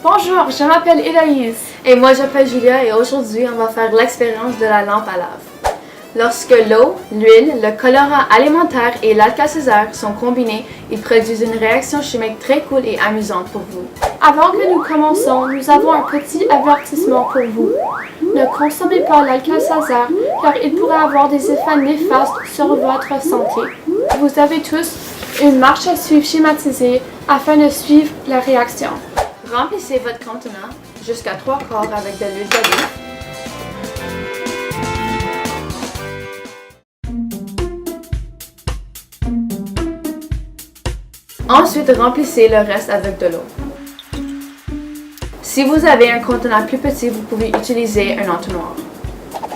Bonjour, je m'appelle Héloïse. Et moi, je m'appelle Julia et aujourd'hui, on va faire l'expérience de la lampe à lave. Lorsque l'eau, l'huile, le colorant alimentaire et l'alka-seltzer sont combinés, ils produisent une réaction chimique très cool et amusante pour vous. Avant que nous commençons, nous avons un petit avertissement pour vous. Ne consommez pas l'alka-seltzer car il pourrait avoir des effets néfastes sur votre santé. Vous avez tous une marche à suivre schématisée afin de suivre la réaction. Remplissez votre contenant jusqu'à 3/4 avec de l'huile d'olive. Ensuite, remplissez le reste avec de l'eau. Si vous avez un contenant plus petit, vous pouvez utiliser un entonnoir.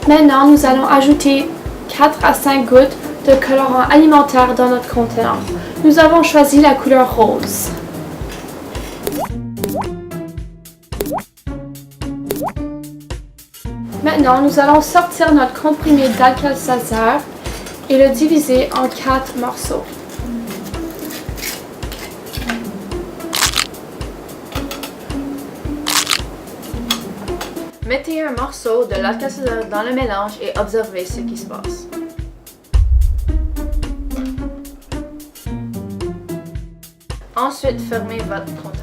Maintenant, nous allons ajouter 4 à 5 gouttes de colorant alimentaire dans notre contenant. Nous avons choisi la couleur rose. Maintenant, nous allons sortir notre comprimé d'alka-seltzer et le diviser en 4 morceaux. Mettez un morceau de l'alka-seltzer dans le mélange et observez ce qui se passe. Ensuite, fermez votre contenant.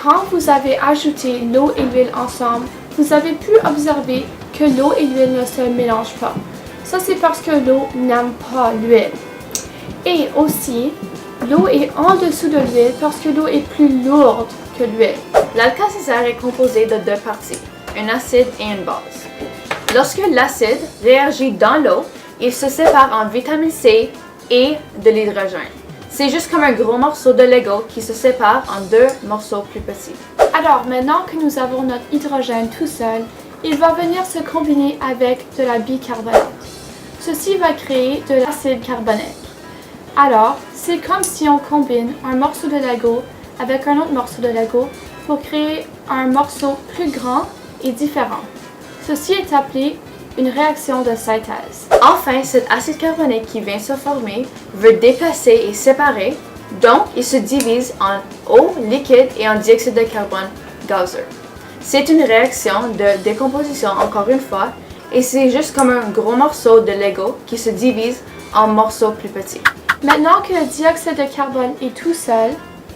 Quand vous avez ajouté l'eau et l'huile ensemble, vous avez pu observer que l'eau et l'huile ne se mélangent pas. Ça, c'est parce que l'eau n'aime pas l'huile. Et aussi, l'eau est en dessous de l'huile parce que l'eau est plus lourde que l'huile. L'alka-seltzer est composé de deux parties, un acide et une base. Lorsque l'acide réagit dans l'eau, il se sépare en vitamine C et de l'hydrogène. C'est juste comme un gros morceau de Lego qui se sépare en deux morceaux plus petits. Alors, maintenant que nous avons notre hydrogène tout seul, il va venir se combiner avec de la bicarbonate. Ceci va créer de l'acide carbonique. Alors, c'est comme si on combine un morceau de Lego avec un autre morceau de Lego pour créer un morceau plus grand et différent. Ceci est appelé une réaction de synthèse. Enfin, cet acide carbonique qui vient se former veut déplacer et séparer, donc il se divise en eau liquide et en dioxyde de carbone gazeux. C'est une réaction de décomposition encore une fois, et c'est juste comme un gros morceau de Lego qui se divise en morceaux plus petits. Maintenant que le dioxyde de carbone est tout seul,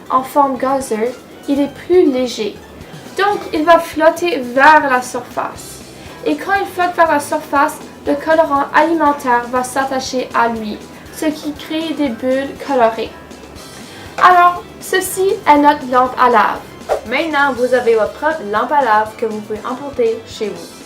en forme gazeuse, il est plus léger. Donc, il va flotter vers la surface. Et quand il flotte vers la surface, le colorant alimentaire va s'attacher à lui, ce qui crée des bulles colorées. Alors, ceci est notre lampe à lave. Maintenant, vous avez votre propre lampe à lave que vous pouvez emporter chez vous.